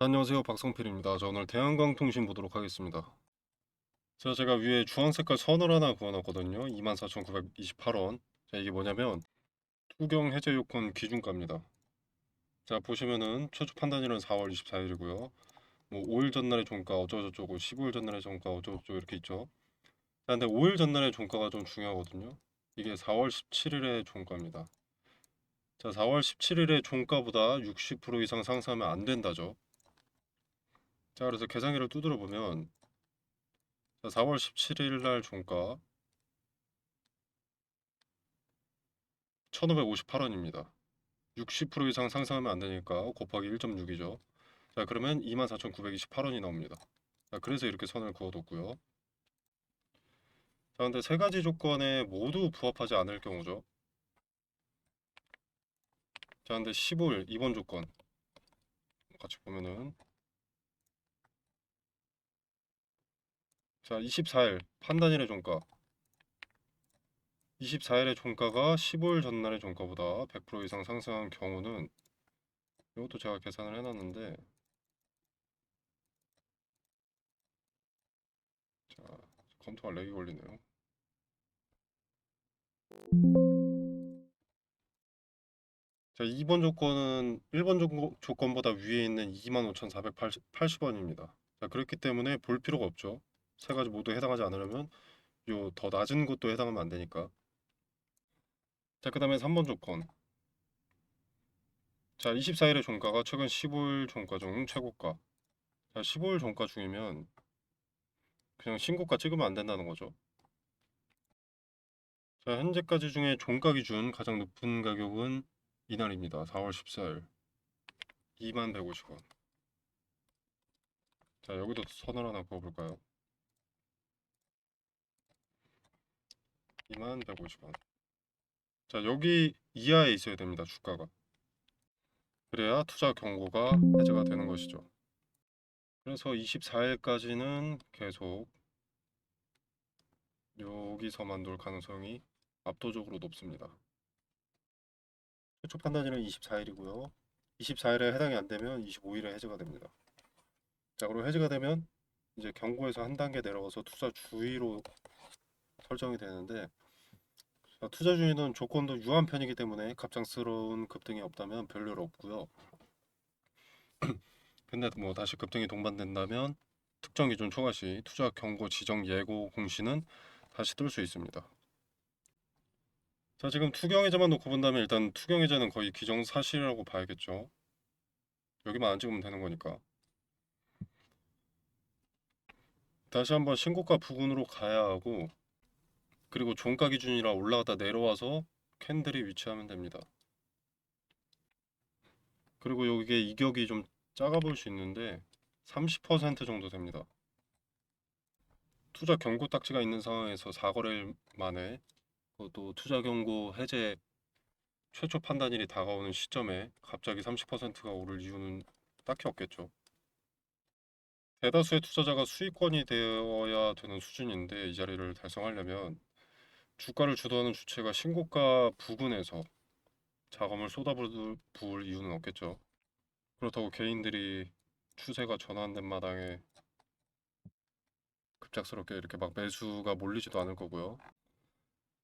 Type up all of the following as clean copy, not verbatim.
안녕하세요, 박성필입니다. 자, 오늘 대한광통신 보도록 하겠습니다. 자, 제가 위에 주황색깔 선을 하나 그어놨거든요. 24,928원. 자, 이게 뭐냐면 투경 해제 요건 기준가입니다. 자, 보시면은 최초 판단일은 4월 24일이고요. 뭐 5일 전날의 종가 어쩌고저쩌고 15일 전날의 종가 어쩌고저쩌고 이렇게 있죠. 자, 근데 5일 전날의 종가가 좀 중요하거든요. 이게 4월 17일의 종가입니다. 자, 4월 17일의 종가보다 60% 이상 상승하면 안 된다죠. 자, 그래서 계산기를 두드려 보면 자, 4월 17일 날 종가 1558원입니다. 60% 이상 상승하면 안 되니까 곱하기 1.6이죠. 자, 그러면 24,928원이 나옵니다. 자, 그래서 이렇게 선을 그어뒀고요. 자, 근데 세 가지 조건에 모두 부합하지 않을 경우죠. 자, 근데 15일 2번 조건 같이 보면은 자, 24일 판단일의 종가 24일의 종가가 15일 전날의 종가보다 100% 이상 상승한 경우는 이것도 제가 계산을 해놨는데 자, 컴퓨터가 렉이 걸리네요. 자, 2번 조건은 1번 조건보다 위에 있는 25,480원입니다. 자, 그렇기 때문에 볼 필요가 없죠. 세 가지 모두 해당하지 않으려면 요 더 낮은 것도 해당하면 안 되니까. 자, 그다음에 3번 조건. 자, 24일의 종가가 최근 15일 종가 중 최고가. 자, 15일 종가 중이면 그냥 신고가 찍으면 안 된다는 거죠. 자, 현재까지 중에 종가 기준 가장 높은 가격은 이날입니다. 4월 14일 2150원. 자, 여기도 선을 하나 그어볼까요? 2150원. 자, 여기 이하에 있어야 됩니다. 주가가. 그래야 투자 경고가 해제가 되는 것이죠. 그래서 24일까지는 계속 여기서만 놀 가능성이 압도적으로 높습니다. 최초 판단일은 24일이고요. 24일에 해당이 안 되면 25일에 해제가 됩니다. 자, 그리고 해제가 되면 이제 경고에서 한 단계 내려가서 투자 주의로 설정이 되는데 자, 투자 주의는 조건도 유한 편이기 때문에 갑작스러운 급등이 없다면 별일 없고요. 근데 뭐 다시 급등이 동반된다면 특정 기준 초과 시 투자 경고 지정 예고 공시는 다시 뜰 수 있습니다. 자, 지금 투경해제만 놓고 본다면 일단 투경해제는 거의 기정사실이라고 봐야겠죠. 여기만 안 찍으면 되는 거니까. 다시 한번 신고가 부근으로 가야 하고 그리고 종가 기준이라 올라갔다 내려와서 캔들이 위치하면 됩니다. 그리고 여기에 이격이 좀 작아 보일 수 있는데 30% 정도 됩니다. 투자 경고 딱지가 있는 상황에서 4거래일 만에 또 투자 경고 해제 최초 판단일이 다가오는 시점에 갑자기 30%가 오를 이유는 딱히 없겠죠. 대다수의 투자자가 수익권이 되어야 되는 수준인데 이 자리를 달성하려면 주가를 주도하는 주체가 신고가 부근에서 자금을 부을 이유는 없겠죠. 그렇다고 개인들이 추세가 전환된 마당에 급작스럽게 이렇게 막 매수가 몰리지도 않을 거고요.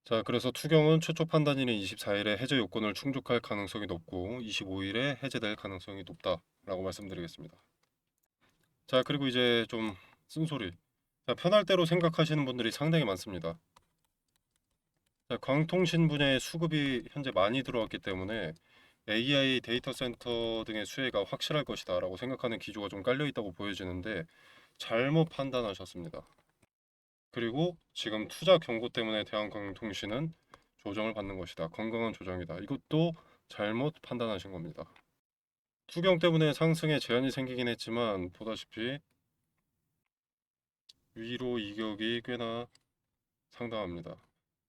자, 그래서 투경은 최초 판단일인 24일에 해제 요건을 충족할 가능성이 높고 25일에 해제될 가능성이 높다라고 말씀드리겠습니다. 자, 그리고 이제 좀 쓴소리. 자, 편할 대로 생각하시는 분들이 상당히 많습니다. 자, 광통신 분야의 수급이 현재 많이 들어왔기 때문에 AI 데이터 센터 등의 수혜가 확실할 것이다 라고 생각하는 기조가 좀 깔려 있다고 보여지는데 잘못 판단하셨습니다. 그리고 지금 투자 경고 때문에 대한광통신은 조정을 받는 것이다. 건강한 조정이다. 이것도 잘못 판단하신 겁니다. 투경 때문에 상승에 제한이 생기긴 했지만 보다시피 위로 이격이 꽤나 상당합니다.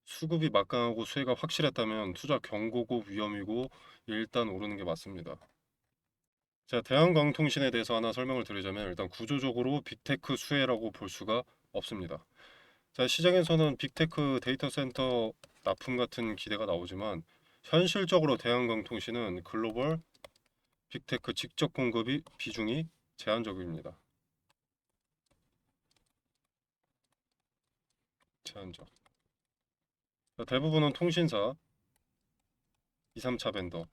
수급이 막강하고 수혜가 확실했다면 투자 경고고 위험이고 일단 오르는 게 맞습니다. 자, 대한광통신에 대해서 하나 설명을 드리자면 일단 구조적으로 빅테크 수혜라고 볼 수가 없습니다. 자, 시장에서는 빅테크 데이터 센터 납품 같은 기대가 나오지만 현실적으로 대한광통신은 글로벌 빅테크 직접 공급이 비중이 제한적입니다. 제한적. 대부분은 통신사, 2, 3차 벤더,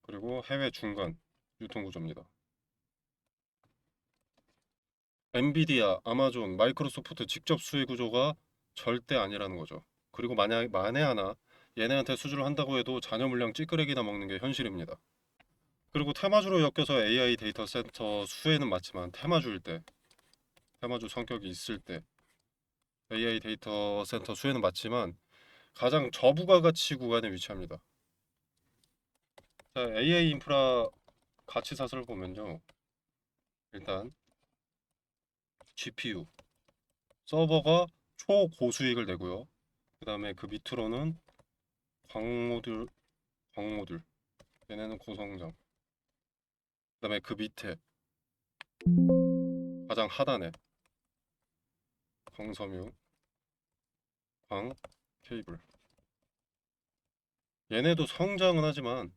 그리고 해외 중간 유통구조입니다. 엔비디아, 아마존, 마이크로소프트 직접 수혜 구조가 절대 아니라는 거죠. 그리고 만에 하나 얘네한테 수주를 한다고 해도 잔여 물량 찌끄레기나 먹는 게 현실입니다. 그리고 테마주로 엮여서 AI 데이터 센터 수혜는 맞지만 테마주일 때, 테마주 성격이 있을 때 AI 데이터 센터 수혜는 맞지만 가장 저부가가치 구간에 위치합니다. 자, AI 인프라 가치 사슬을 보면요. 일단 GPU, 서버가 초고수익을 내고요. 그 다음에 그 밑으로는 광모듈, 광모듈. 얘네는 고성장. 그 다음에 그 밑에 가장 하단에 광섬유, 광, 케이블. 얘네도 성장은 하지만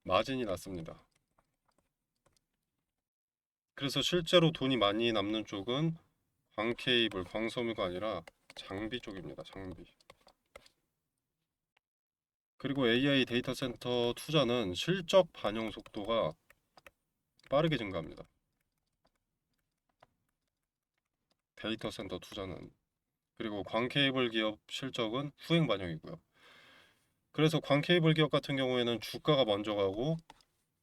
마진이 낮습니다. 그래서 실제로 돈이 많이 남는 쪽은 광 케이블, 광섬유가 아니라 장비 쪽입니다. 장비. 그리고 AI 데이터 센터 투자는 실적 반영 속도가 빠르게 증가합니다. 데이터 센터 투자는. 그리고 광 케이블 기업 실적은 후행 반영이고요. 그래서 광 케이블 기업 같은 경우에는 주가가 먼저 가고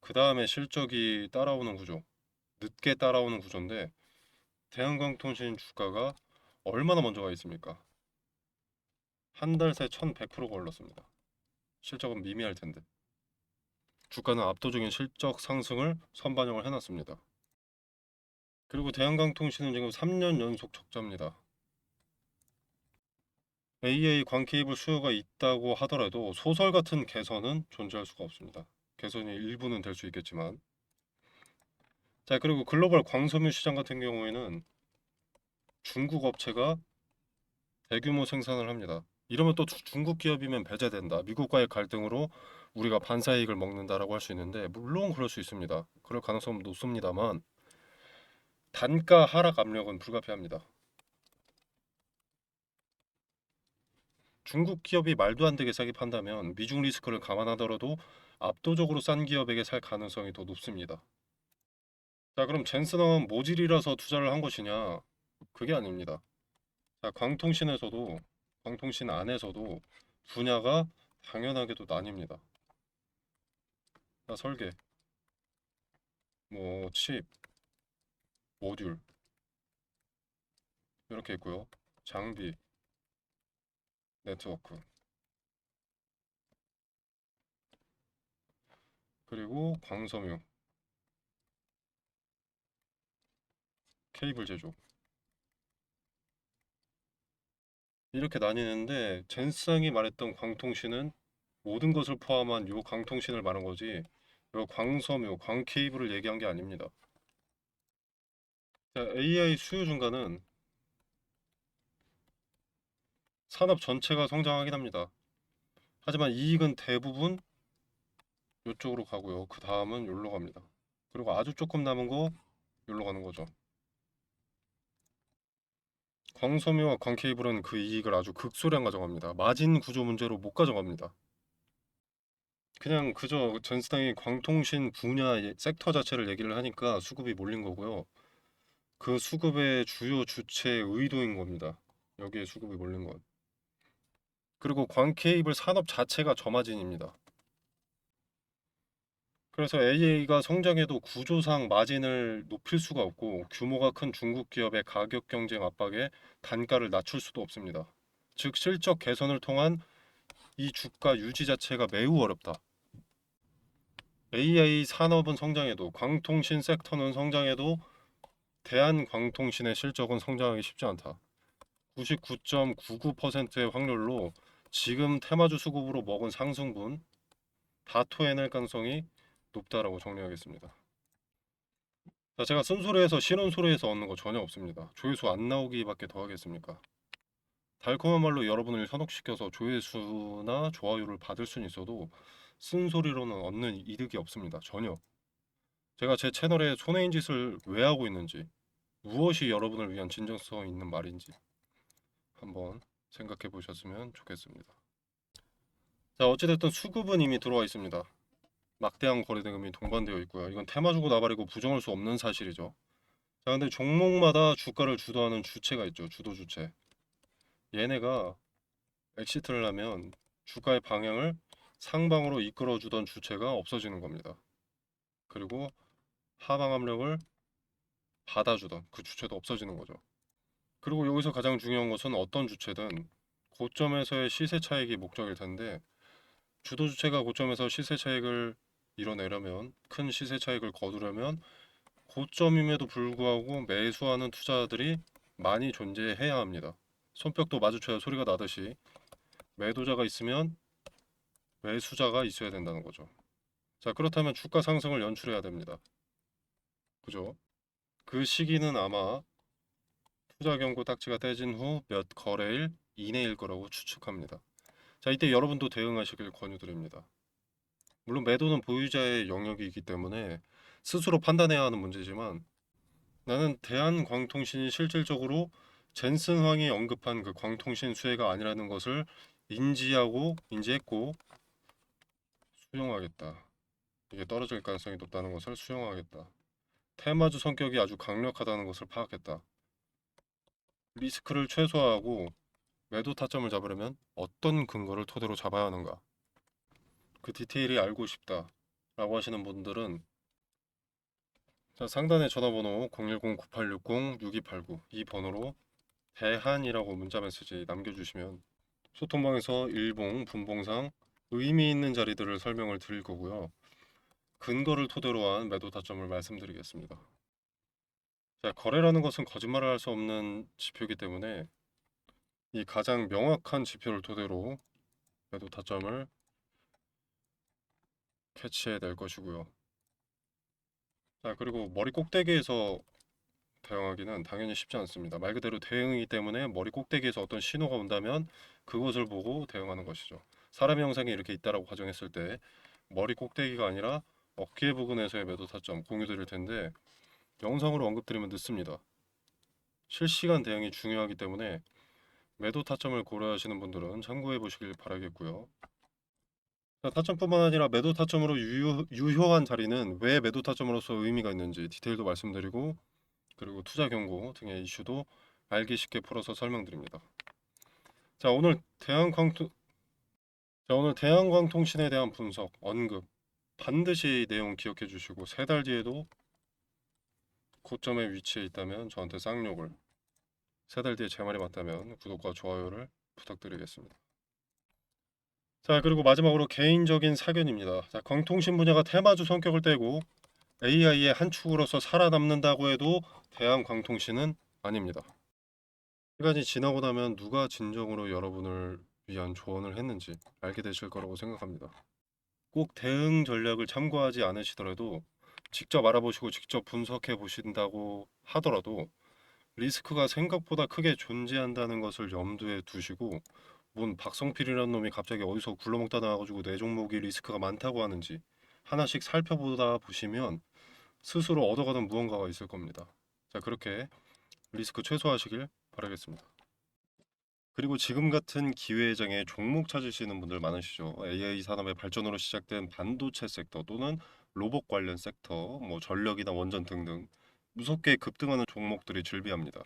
그 다음에 실적이 따라오는 구조, 늦게 따라오는 구조인데 대한광통신 주가가 얼마나 먼저 가 있습니까? 한 달 새 1100%가 올랐습니다. 실적은 미미할 텐데. 주가는 압도적인 실적 상승을 선반영을 해놨습니다. 그리고 대한광통신은 지금 3년 연속 적자입니다. AA 광 케이블 수요가 있다고 하더라도 소설 같은 개선은 존재할 수가 없습니다. 개선이 일부는 될 수 있겠지만. 자, 그리고 글로벌 광섬유 시장 같은 경우에는 중국 업체가 대규모 생산을 합니다. 이러면 또 중국 기업이면 배제된다. 미국과의 갈등으로 우리가 반사이익을 먹는다라고 할 수 있는데 물론 그럴 수 있습니다. 그럴 가능성은 높습니다만 단가 하락 압력은 불가피합니다. 중국 기업이 말도 안 되게 싸게 판다면 미중 리스크를 감안하더라도 압도적으로 싼 기업에게 살 가능성이 더 높습니다. 자, 그럼 젠슨은 모질이라서 투자를 한 것이냐? 그게 아닙니다. 자, 광통신 안에서도 분야가 당연하게도 나뉩니다. 자, 설계, 뭐 칩, 모듈 이렇게 있고요. 장비, 네트워크, 그리고 광섬유, 케이블 제조 이렇게 나뉘는데 젠상이 말했던 광통신은 모든 것을 포함한 요 광통신을 말한 거지 요 광섬유, 광케이블을 얘기한 게 아닙니다. 자, AI 수요 증가는 산업 전체가 성장하긴 합니다. 하지만 이익은 대부분 요쪽으로 가고요. 그 다음은 요로 갑니다. 그리고 아주 조금 남은 거 요로 가는 거죠. 광섬유와 광케이블은 그 이익을 아주 극소량 가져갑니다. 마진 구조 문제로 못 가져갑니다. 그냥 그저 전스당이 광통신 분야 섹터 자체를 얘기를 하니까 수급이 몰린 거고요. 그 수급의 주요 주체의 의도인 겁니다. 여기에 수급이 몰린 건. 그리고 광케이블 산업 자체가 저마진입니다. 그래서 AA가 성장해도 구조상 마진을 높일 수가 없고 규모가 큰 중국 기업의 가격 경쟁 압박에 단가를 낮출 수도 없습니다. 즉 실적 개선을 통한 이 주가 유지 자체가 매우 어렵다. AI 산업은 성장해도 광통신 섹터는 성장해도 대한광통신의 실적은 성장하기 쉽지 않다. 99.99%의 확률로 지금 테마주 수급으로 먹은 상승분 다 토해낼 가능성이 높다라고 정리하겠습니다. 자, 제가 쓴소리에서 싫은 소리에서 얻는 거 전혀 없습니다. 조회수 안 나오기밖에 더 하겠습니까? 달콤한 말로 여러분을 현혹시켜서 조회수나 좋아요를 받을 수는 있어도 쓴소리로는 얻는 이득이 없습니다. 전혀. 제가 제 채널에 손해인 짓을 왜 하고 있는지, 무엇이 여러분을 위한 진정성 있는 말인지 한번 생각해 보셨으면 좋겠습니다. 자, 어찌됐든 수급은 이미 들어와 있습니다. 막대한 거래 대금이 동반되어 있고요. 이건 테마주고 나발이고 부정할 수 없는 사실이죠. 자, 근데 종목마다 주가를 주도하는 주체가 있죠. 주도 주체. 얘네가 엑시트를 하면 주가의 방향을 상방으로 이끌어주던 주체가 없어지는 겁니다. 그리고 하방 압력을 받아주던 그 주체도 없어지는 거죠. 그리고 여기서 가장 중요한 것은 어떤 주체든 고점에서의 시세 차익이 목적일 텐데, 주도 주체가 고점에서 시세 차익을 이뤄내려면, 큰 시세 차익을 거두려면 고점임에도 불구하고 매수하는 투자들이 많이 존재해야 합니다. 손뼉도 마주쳐야 소리가 나듯이 매도자가 있으면 매수자가 있어야 된다는 거죠. 자, 그렇다면 주가 상승을 연출해야 됩니다. 그죠? 그 시기는 아마 투자 경고 딱지가 떼진 후 몇 거래일 이내일 거라고 추측합니다. 자, 이때 여러분도 대응하시길 권유드립니다. 물론 매도는 보유자의 영역이기 때문에 스스로 판단해야 하는 문제지만, 나는 대한광통신이 실질적으로 젠슨 황이 언급한 그 광통신 수혜가 아니라는 것을 인지했고 수용하겠다. 이게 떨어질 가능성이 높다는 것을 수용하겠다. 테마주 성격이 아주 강력하다는 것을 파악했다. 리스크를 최소화하고 매도 타점을 잡으려면 어떤 근거를 토대로 잡아야 하는가? 그 디테일이 알고 싶다 라고 하시는 분들은, 자, 상단의 전화번호 010-9860-6289 이 번호로 대한이라고 문자 메시지 남겨주시면 소통방에서 일봉, 분봉상 의미 있는 자리들을 설명을 드릴 거고요. 근거를 토대로 한 매도 타점을 말씀드리겠습니다. 자, 거래라는 것은 거짓말을 할 수 없는 지표이기 때문에 이 가장 명확한 지표를 토대로 매도 타점을 캐치해야 될 것이고요. 자, 그리고 머리 꼭대기에서 대응하기는 당연히 쉽지 않습니다. 말 그대로 대응이기 때문에 머리 꼭대기에서 어떤 신호가 온다면 그것을 보고 대응하는 것이죠. 사람의 형상이 이렇게 있다라고 가정했을 때 머리 꼭대기가 아니라 어깨 부근에서의 매도 타점 공유 드릴 텐데, 영상으로 언급드리면 늦습니다. 실시간 대응이 중요하기 때문에 매도 타점을 고려하시는 분들은 참고해 보시길 바라겠고요. 자, 타점뿐만 아니라 매도 타점으로 유효한 자리는 왜 매도 타점으로서 의미가 있는지 디테일도 말씀드리고, 그리고 투자 경고 등의 이슈도 알기 쉽게 풀어서 설명드립니다. 자, 오늘 대한광통신에 대한 분석, 언급 반드시 내용 기억해 주시고, 3달 뒤에도 고점에 위치해 있다면 저한테 쌍욕을, 3달 뒤에 제 말이 맞다면 구독과 좋아요를 부탁드리겠습니다. 자, 그리고 마지막으로 개인적인 사견입니다. 자, 광통신 분야가 테마주 성격을 떼고 AI의 한 축으로서 살아남는다고 해도 대한광통신은 아닙니다. 시간이 지나고 나면 누가 진정으로 여러분을 위한 조언을 했는지 알게 되실 거라고 생각합니다. 꼭 대응 전략을 참고하지 않으시더라도 직접 알아보시고 직접 분석해 보신다고 하더라도 리스크가 생각보다 크게 존재한다는 것을 염두에 두시고, 뭔 박성필이라는 놈이 갑자기 어디서 굴러먹다 나와가지고 내 종목이 리스크가 많다고 하는지 하나씩 살펴보다 보시면 스스로 얻어가는 무언가가 있을 겁니다. 자, 그렇게 리스크 최소화하시길 바라겠습니다. 그리고 지금 같은 기회장에 종목 찾으시는 분들 많으시죠. AI 산업의 발전으로 시작된 반도체 섹터 또는 로봇 관련 섹터, 뭐 전력이나 원전 등등 무섭게 급등하는 종목들이 즐비합니다.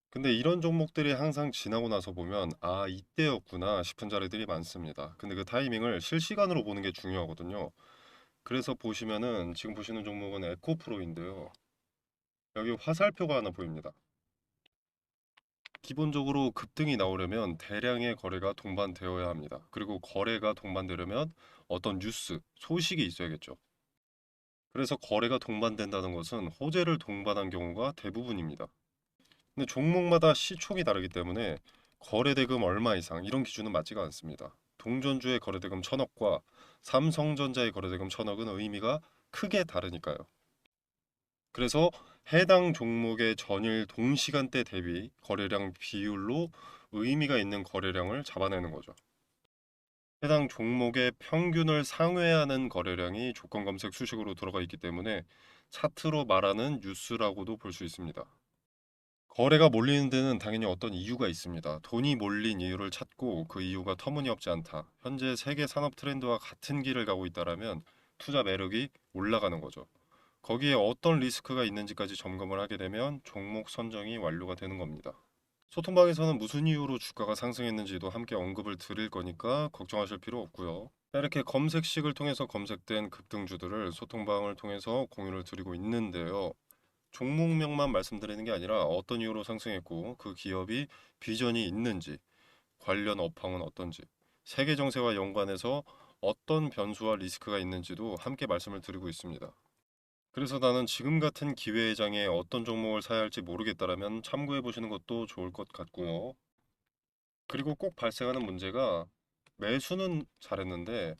근데 이런 종목들이 항상 지나고 나서 보면 아, 이때였구나 싶은 자리들이 많습니다. 근데 그 타이밍을 실시간으로 보는 게 중요하거든요. 그래서 보시면은 지금 보시는 종목은 에코프로인데요. 여기 화살표가 하나 보입니다. 기본적으로 급등이 나오려면 대량의 거래가 동반되어야 합니다. 그리고 거래가 동반되려면 어떤 뉴스, 소식이 있어야겠죠. 그래서 거래가 동반된다는 것은 호재를 동반한 경우가 대부분입니다. 근데 종목마다 시총이 다르기 때문에 거래대금 얼마 이상 이런 기준은 맞지가 않습니다. 동전주의 거래대금 1,000억과 삼성전자의 거래대금 1,000억은 의미가 크게 다르니까요. 그래서 해당 종목의 전일 동시간대 대비 거래량 비율로 의미가 있는 거래량을 잡아내는 거죠. 해당 종목의 평균을 상회하는 거래량이 조건 검색 수식으로 들어가 있기 때문에 차트로 말하는 뉴스라고도 볼 수 있습니다. 거래가 몰리는 데는 당연히 어떤 이유가 있습니다. 돈이 몰린 이유를 찾고 그 이유가 터무니없지 않다. 현재 세계 산업 트렌드와 같은 길을 가고 있다라면 투자 매력이 올라가는 거죠. 거기에 어떤 리스크가 있는지까지 점검을 하게 되면 종목 선정이 완료가 되는 겁니다. 소통방에서는 무슨 이유로 주가가 상승했는지도 함께 언급을 드릴 거니까 걱정하실 필요 없고요. 이렇게 검색식을 통해서 검색된 급등주들을 소통방을 통해서 공유를 드리고 있는데요. 종목명만 말씀드리는 게 아니라 어떤 이유로 상승했고 그 기업이 비전이 있는지, 관련 업황은 어떤지, 세계 정세와 연관해서 어떤 변수와 리스크가 있는지도 함께 말씀을 드리고 있습니다. 그래서 나는 지금 같은 기회의 장에 어떤 종목을 사야 할지 모르겠다라면 참고해 보시는 것도 좋을 것 같고요. 그리고 꼭 발생하는 문제가 매수는 잘했는데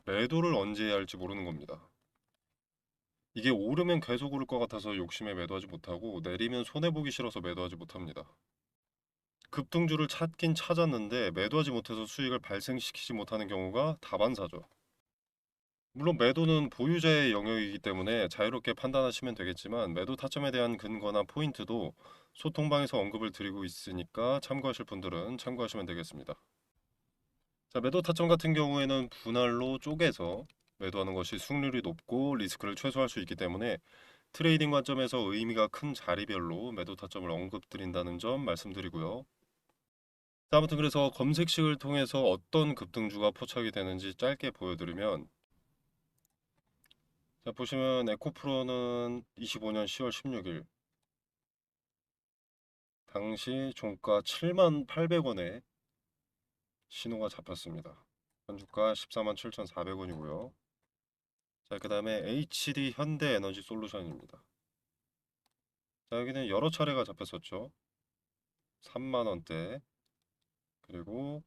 매도를 언제 해야 할지 모르는 겁니다. 이게 오르면 계속 오를 것 같아서 욕심에 매도하지 못하고 내리면 손해보기 싫어서 매도하지 못합니다. 급등주를 찾긴 찾았는데 매도하지 못해서 수익을 발생시키지 못하는 경우가 다반사죠. 물론 매도는 보유자의 영역이기 때문에 자유롭게 판단하시면 되겠지만 매도 타점에 대한 근거나 포인트도 소통방에서 언급을 드리고 있으니까 참고하실 분들은 참고하시면 되겠습니다. 자, 매도 타점 같은 경우에는 분할로 쪼개서 매도하는 것이 수익률이 높고 리스크를 최소화할 수 있기 때문에 트레이딩 관점에서 의미가 큰 자리별로 매도 타점을 언급드린다는 점 말씀드리고요. 자, 아무튼 그래서 검색식을 통해서 어떤 급등주가 포착이 되는지 짧게 보여드리면, 자, 보시면 에코프로는 25년 10월 16일 당시 종가 7만 800원에 신호가 잡혔습니다. 현주가 14만 7,400원이고요. 자, 그 다음에 HD 현대에너지 솔루션입니다. 자, 여기는 여러 차례가 잡혔었죠. 3만 원대, 그리고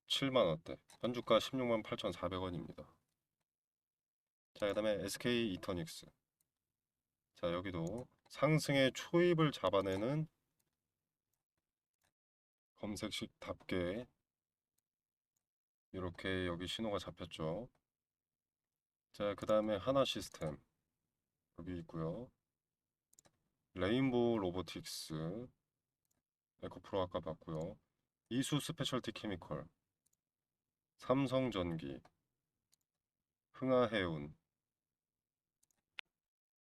7만 원대, 현주가 16만 8,400원입니다. 자, 그 다음에 SK 이터닉스. 자, 여기도 상승의 초입을 잡아내는 검색식답게 이렇게 여기 신호가 잡혔죠. 자, 그 다음에 하나 시스템 여기 있고요. 레인보우 로보틱스, 에코프로 아까 봤고요. 이수 스페셜티 케미컬, 삼성전기, 흥하해운.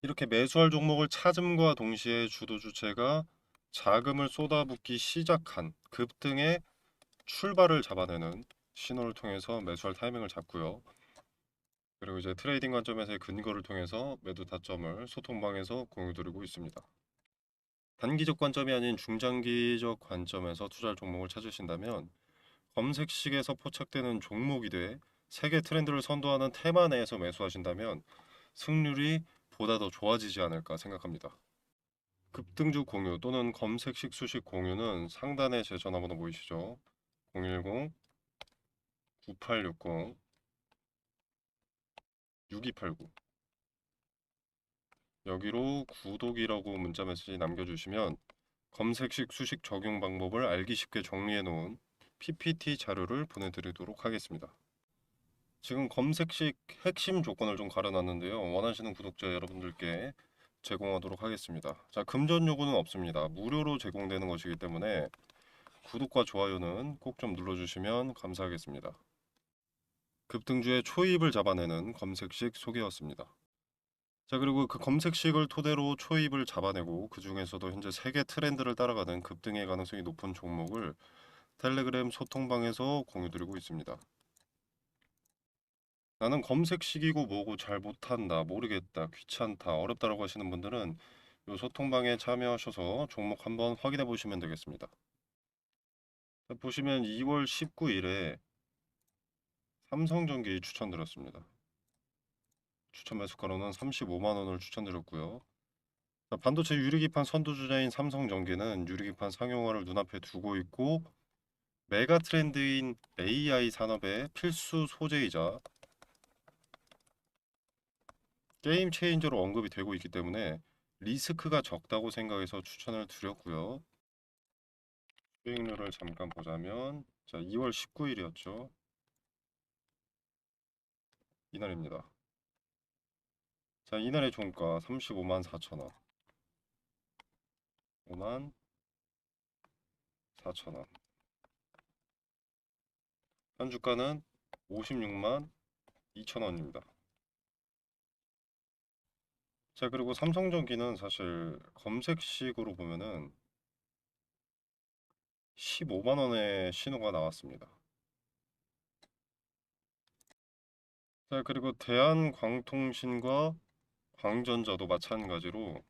이렇게 매수할 종목을 찾음과 동시에 주도 주체가 자금을 쏟아붓기 시작한 급등의 출발을 잡아내는 신호를 통해서 매수할 타이밍을 잡고요. 그리고 이제 트레이딩 관점에서의 근거를 통해서 매도 타점을 소통방에서 공유드리고 있습니다. 단기적 관점이 아닌 중장기적 관점에서 투자할 종목을 찾으신다면 검색식에서 포착되는 종목이 돼 세계 트렌드를 선도하는 테마 내에서 매수하신다면 승률이 보다 더 좋아지지 않을까 생각합니다. 급등주 공유 또는 검색식 수식 공유는 상단에 제 전화번호 보이시죠? 010-9860-6289 여기로 구독이라고 문자 메시지 남겨주시면 검색식 수식 적용 방법을 알기 쉽게 정리해 놓은 PPT 자료를 보내드리도록 하겠습니다. 지금 검색식 핵심 조건을 좀 가려놨는데요. 원하시는 구독자 여러분들께 제공하도록 하겠습니다. 자, 금전 요구는 없습니다. 무료로 제공되는 것이기 때문에 구독과 좋아요는 꼭 좀 눌러주시면 감사하겠습니다. 급등주의 초입을 잡아내는 검색식 소개였습니다. 자, 그리고 그 검색식을 토대로 초입을 잡아내고 그 중에서도 현재 세계 트렌드를 따라가는 급등의 가능성이 높은 종목을 텔레그램 소통방에서 공유드리고 있습니다. 나는 검색식이고 뭐고 잘 못한다, 모르겠다, 귀찮다, 어렵다라고 하시는 분들은 이 소통방에 참여하셔서 종목 한번 확인해 보시면 되겠습니다. 자, 보시면 2월 19일에 삼성전기 추천드렸습니다. 추천 매수가로는 35만 원을 추천드렸고요. 자, 반도체 유리기판 선두주자인 삼성전기는 유리기판 상용화를 눈앞에 두고 있고 메가 트렌드인 AI 산업의 필수 소재이자 게임 체인저로 언급이 되고 있기 때문에 리스크가 적다고 생각해서 추천을 드렸고요. 수익률을 잠깐 보자면 자, 2월 19일이었죠. 이날입니다. 자, 이날의 종가 35만 4천 원. 5만 4천 원. 현주가는 56만 2천 원입니다. 자, 그리고 삼성전기는 사실 검색식으로 보면은 15만 원의 신호가 나왔습니다. 자, 그리고 대한광통신과 광전자도 마찬가지로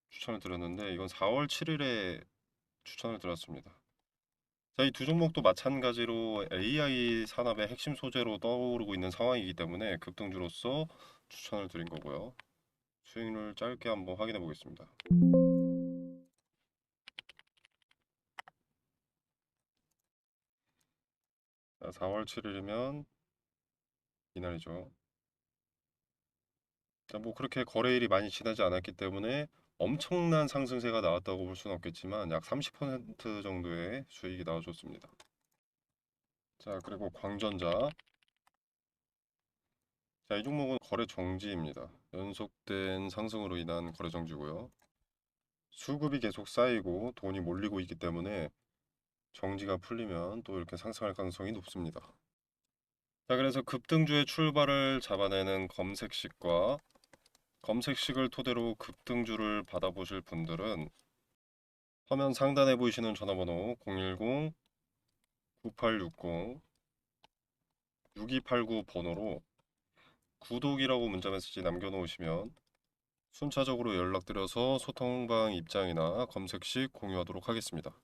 추천을 드렸는데 이건 4월 7일에 추천을 드렸습니다. 자, 이 두 종목도 마찬가지로 AI 산업의 핵심 소재로 떠오르고 있는 상황이기 때문에 급등주로서 추천을 드린 거고요. 수익률 짧게 한번 확인해 보겠습니다. 자, 4월 7일이면 이날이죠. 자, 뭐 그렇게 거래일이 많이 지나지 않았기 때문에 엄청난 상승세가 나왔다고 볼 수는 없겠지만 약 30% 정도의 수익이 나와줬습니다. 자, 그리고 광전자. 자, 이 종목은 거래 정지입니다. 연속된 상승으로 인한 거래 정지고요. 수급이 계속 쌓이고 돈이 몰리고 있기 때문에 정지가 풀리면 또 이렇게 상승할 가능성이 높습니다. 자, 그래서 급등주의 출발을 잡아내는 검색식과 검색식을 토대로 급등주를 받아보실 분들은 화면 상단에 보이시는 전화번호 010-9860-6289 번호로 구독이라고 문자메시지 남겨놓으시면 순차적으로 연락드려서 소통방 입장이나 검색식 공유하도록 하겠습니다.